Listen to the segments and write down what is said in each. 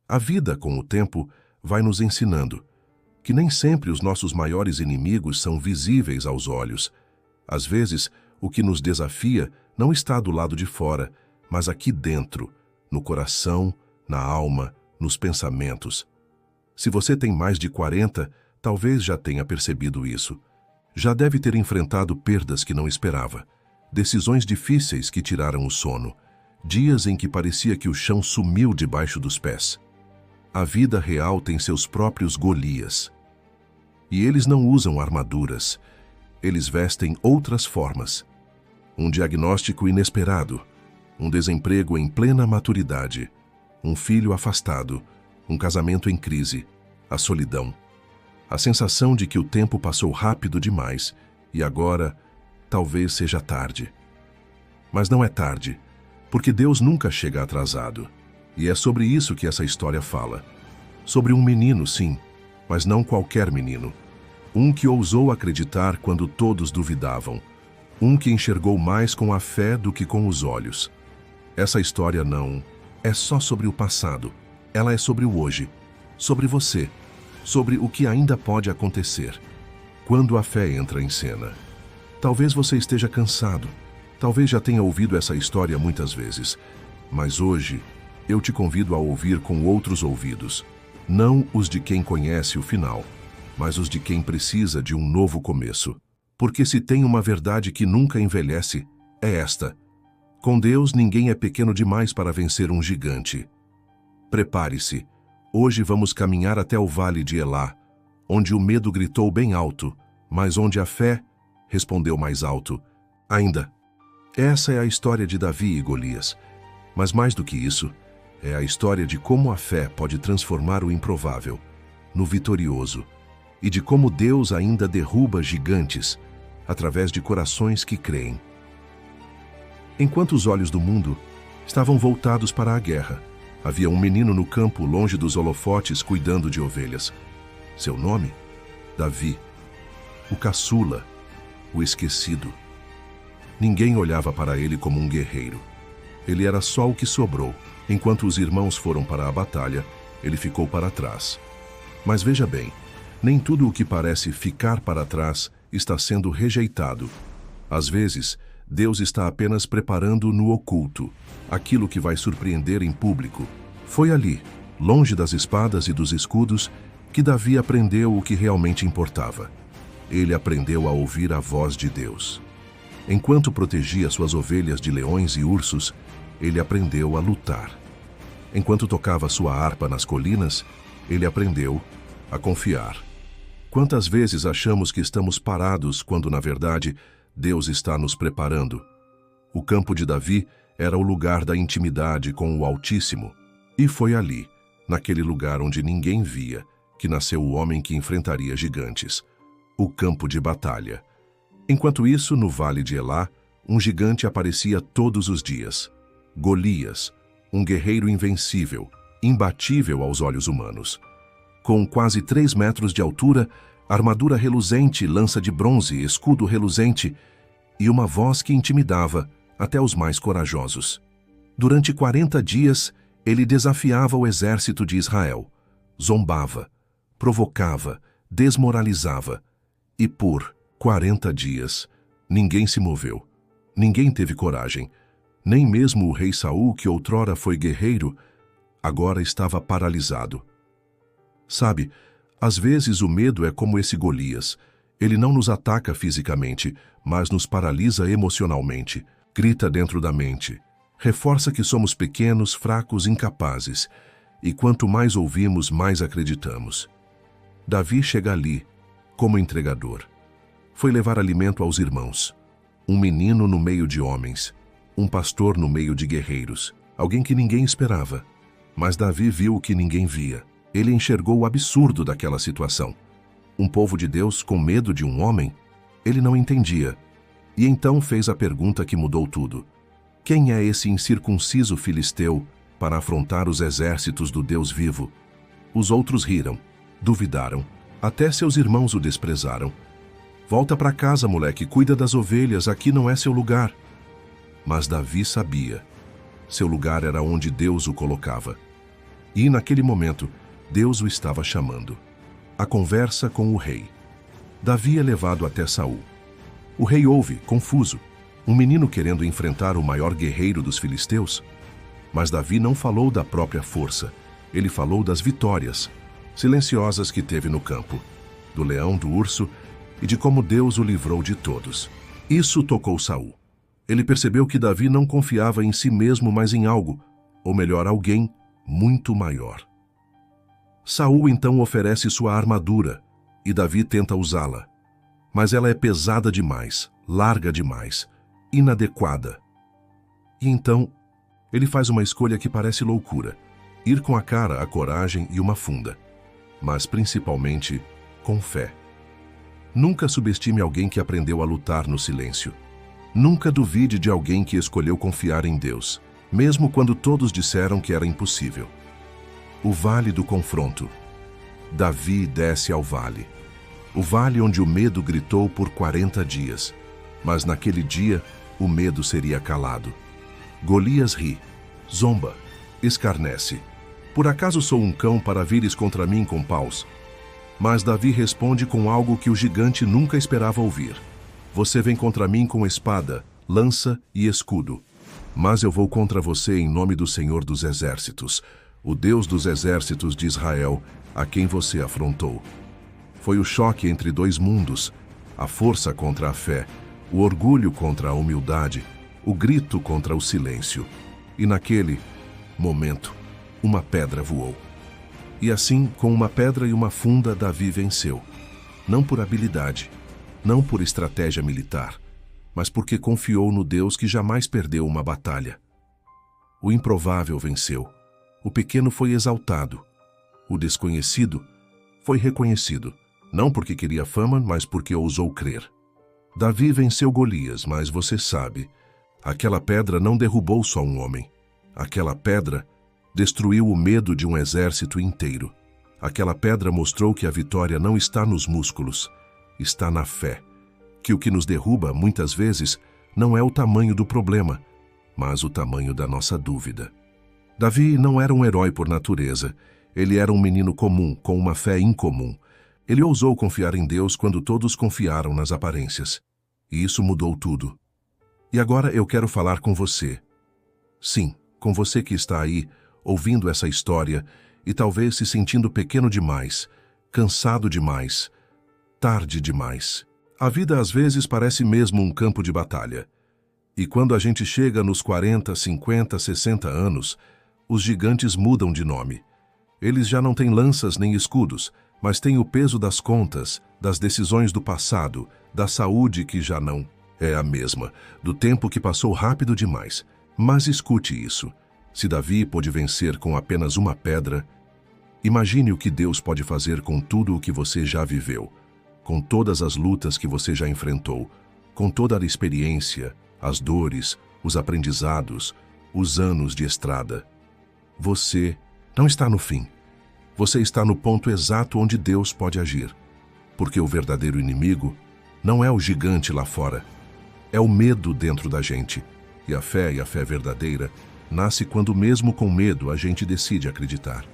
A vida, com o tempo, vai nos ensinando que nem sempre os nossos maiores inimigos são visíveis aos olhos. Às vezes, o que nos desafia não está do lado de fora, mas aqui dentro, no coração, na alma, nos pensamentos. Se você tem mais de 40, talvez já tenha percebido isso. Já deve ter enfrentado perdas que não esperava, decisões difíceis que tiraram o sono, dias em que parecia que o chão sumiu debaixo dos pés. A vida real tem seus próprios Golias. E eles não usam armaduras, eles vestem outras formas. Um diagnóstico inesperado, um desemprego em plena maturidade, um filho afastado, um casamento em crise, a solidão. A sensação de que o tempo passou rápido demais e agora talvez seja tarde. Mas não é tarde, porque Deus nunca chega atrasado. E é sobre isso que essa história fala. Sobre um menino, sim, mas não qualquer menino. Um que ousou acreditar quando todos duvidavam. Um que enxergou mais com a fé do que com os olhos. Essa história não é só sobre o passado. Ela é sobre o hoje, sobre você, sobre o que ainda pode acontecer quando a fé entra em cena. Talvez você esteja cansado, talvez já tenha ouvido essa história muitas vezes, mas hoje eu te convido a ouvir com outros ouvidos, não os de quem conhece o final, mas os de quem precisa de um novo começo. Porque se tem uma verdade que nunca envelhece, é esta: com Deus ninguém é pequeno demais para vencer um gigante. Prepare-se. Hoje vamos caminhar até o vale de Elá, onde o medo gritou bem alto, mas onde a fé respondeu mais alto ainda. Essa é a história de Davi e Golias, mas mais do que isso, é a história de como a fé pode transformar o improvável no vitorioso e de como Deus ainda derruba gigantes através de corações que creem. Enquanto os olhos do mundo estavam voltados para a guerra, havia um menino no campo, longe dos holofotes, cuidando de ovelhas. Seu nome? Davi. O caçula, o esquecido. Ninguém olhava para ele como um guerreiro. Ele era só o que sobrou. Enquanto os irmãos foram para a batalha, ele ficou para trás. Mas veja bem, nem tudo o que parece ficar para trás está sendo rejeitado. Às vezes, Deus está apenas preparando no oculto aquilo que vai surpreender em público. Foi ali, longe das espadas e dos escudos, que Davi aprendeu o que realmente importava. Ele aprendeu a ouvir a voz de Deus. Enquanto protegia suas ovelhas de leões e ursos, ele aprendeu a lutar. Enquanto tocava sua harpa nas colinas, ele aprendeu a confiar. Quantas vezes achamos que estamos parados quando, na verdade, Deus está nos preparando? O campo de Davi era o lugar da intimidade com o Altíssimo. E foi ali, naquele lugar onde ninguém via, que nasceu o homem que enfrentaria gigantes. O campo de batalha. Enquanto isso, no vale de Elá, um gigante aparecia todos os dias. Golias, um guerreiro invencível, imbatível aos olhos humanos. Com quase 3 metros de altura, armadura reluzente, lança de bronze, escudo reluzente e uma voz que intimidava até os mais corajosos. Durante 40 dias, ele desafiava o exército de Israel, zombava, provocava, desmoralizava, e por 40 dias, ninguém se moveu, ninguém teve coragem, nem mesmo o rei Saul, que outrora foi guerreiro, agora estava paralisado. Sabe, às vezes o medo é como esse Golias. Ele não nos ataca fisicamente, mas nos paralisa emocionalmente, grita dentro da mente, reforça que somos pequenos, fracos, incapazes, e quanto mais ouvimos, mais acreditamos. Davi chega ali, como entregador. Foi levar alimento aos irmãos. Um menino no meio de homens, um pastor no meio de guerreiros, alguém que ninguém esperava. Mas Davi viu o que ninguém via. Ele enxergou o absurdo daquela situação. Um povo de Deus com medo de um homem? Ele não entendia. E então fez a pergunta que mudou tudo. Quem é esse incircunciso filisteu para afrontar os exércitos do Deus vivo? Os outros riram, duvidaram, até seus irmãos o desprezaram. Volta para casa, moleque, cuida das ovelhas, aqui não é seu lugar. Mas Davi sabia. Seu lugar era onde Deus o colocava. E, naquele momento, Deus o estava chamando. A conversa com o rei. Davi é levado até Saul. O rei ouve, confuso, um menino querendo enfrentar o maior guerreiro dos filisteus. Mas Davi não falou da própria força. Ele falou das vitórias silenciosas que teve no campo, do leão, do urso e de como Deus o livrou de todos. Isso tocou Saul. Ele percebeu que Davi não confiava em si mesmo, mas em algo, ou melhor, alguém muito maior. Saul então oferece sua armadura e Davi tenta usá-la. Mas ela é pesada demais, larga demais, inadequada. E então, ele faz uma escolha que parece loucura: ir com a cara, a coragem e uma funda. Mas principalmente, com fé. Nunca subestime alguém que aprendeu a lutar no silêncio. Nunca duvide de alguém que escolheu confiar em Deus, mesmo quando todos disseram que era impossível. O Vale do Confronto. Davi desce ao vale. O vale onde o medo gritou por 40 dias. Mas naquele dia, o medo seria calado. Golias ri, zomba, escarnece. Por acaso sou um cão para vires contra mim com paus? Mas Davi responde com algo que o gigante nunca esperava ouvir. Você vem contra mim com espada, lança e escudo. Mas eu vou contra você em nome do Senhor dos Exércitos, o Deus dos exércitos de Israel, a quem você afrontou. Foi o choque entre dois mundos, a força contra a fé, o orgulho contra a humildade, o grito contra o silêncio. E naquele momento, uma pedra voou. E assim, com uma pedra e uma funda, Davi venceu. Não por habilidade, não por estratégia militar, mas porque confiou no Deus que jamais perdeu uma batalha. O improvável venceu. O pequeno foi exaltado. O desconhecido foi reconhecido, não porque queria fama, mas porque ousou crer. Davi venceu Golias, mas você sabe, aquela pedra não derrubou só um homem. Aquela pedra destruiu o medo de um exército inteiro. Aquela pedra mostrou que a vitória não está nos músculos, está na fé. Que o que nos derruba, muitas vezes, não é o tamanho do problema, mas o tamanho da nossa dúvida. Davi não era um herói por natureza. Ele era um menino comum, com uma fé incomum. Ele ousou confiar em Deus quando todos confiaram nas aparências. E isso mudou tudo. E agora eu quero falar com você. Sim, com você que está aí, ouvindo essa história e talvez se sentindo pequeno demais, cansado demais, tarde demais. A vida às vezes parece mesmo um campo de batalha. E quando a gente chega nos 40, 50, 60 anos, os gigantes mudam de nome. Eles já não têm lanças nem escudos, mas têm o peso das contas, das decisões do passado, da saúde que já não é a mesma, do tempo que passou rápido demais. Mas escute isso. Se Davi pôde vencer com apenas uma pedra, imagine o que Deus pode fazer com tudo o que você já viveu, com todas as lutas que você já enfrentou, com toda a experiência, as dores, os aprendizados, os anos de estrada. Você não está no fim. Você está no ponto exato onde Deus pode agir. Porque o verdadeiro inimigo não é o gigante lá fora. É o medo dentro da gente. E a fé verdadeira, nasce quando mesmo com medo a gente decide acreditar.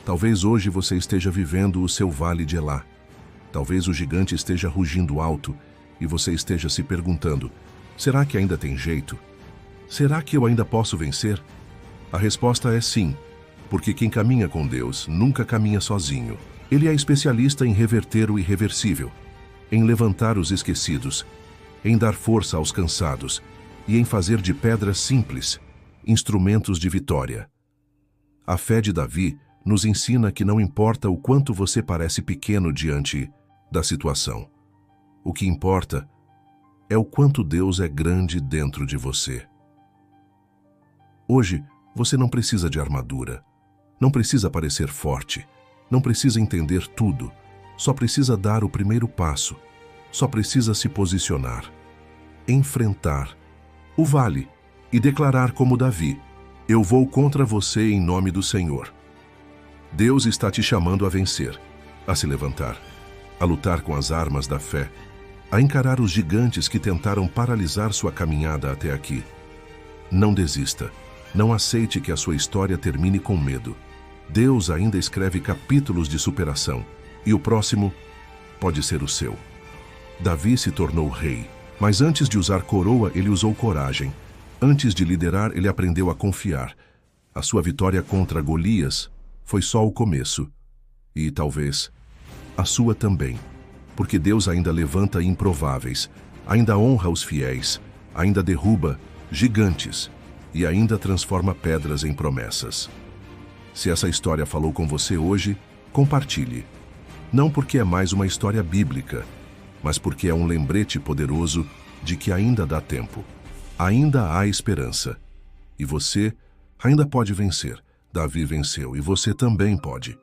Talvez hoje você esteja vivendo o seu vale de Elá. Talvez o gigante esteja rugindo alto e você esteja se perguntando: será que ainda tem jeito? Será que eu ainda posso vencer? A resposta é sim, porque quem caminha com Deus nunca caminha sozinho. Ele é especialista em reverter o irreversível, em levantar os esquecidos, em dar força aos cansados e em fazer de pedras simples instrumentos de vitória. A fé de Davi nos ensina que não importa o quanto você parece pequeno diante da situação. O que importa é o quanto Deus é grande dentro de você. Hoje, você não precisa de armadura, não precisa parecer forte, não precisa entender tudo, só precisa dar o primeiro passo, só precisa se posicionar, enfrentar o vale e declarar como Davi: eu vou contra você em nome do Senhor. Deus está te chamando a vencer, a se levantar, a lutar com as armas da fé, a encarar os gigantes que tentaram paralisar sua caminhada até aqui. Não desista. Não aceite que a sua história termine com medo. Deus ainda escreve capítulos de superação, e o próximo pode ser o seu. Davi se tornou rei, mas antes de usar coroa, ele usou coragem. Antes de liderar, ele aprendeu a confiar. A sua vitória contra Golias foi só o começo. E, talvez, a sua também. Porque Deus ainda levanta improváveis, ainda honra os fiéis, ainda derruba gigantes e ainda transforma pedras em promessas. Se essa história falou com você hoje, compartilhe. Não porque é mais uma história bíblica, mas porque é um lembrete poderoso de que ainda dá tempo. Ainda há esperança. E você ainda pode vencer. Davi venceu e você também pode.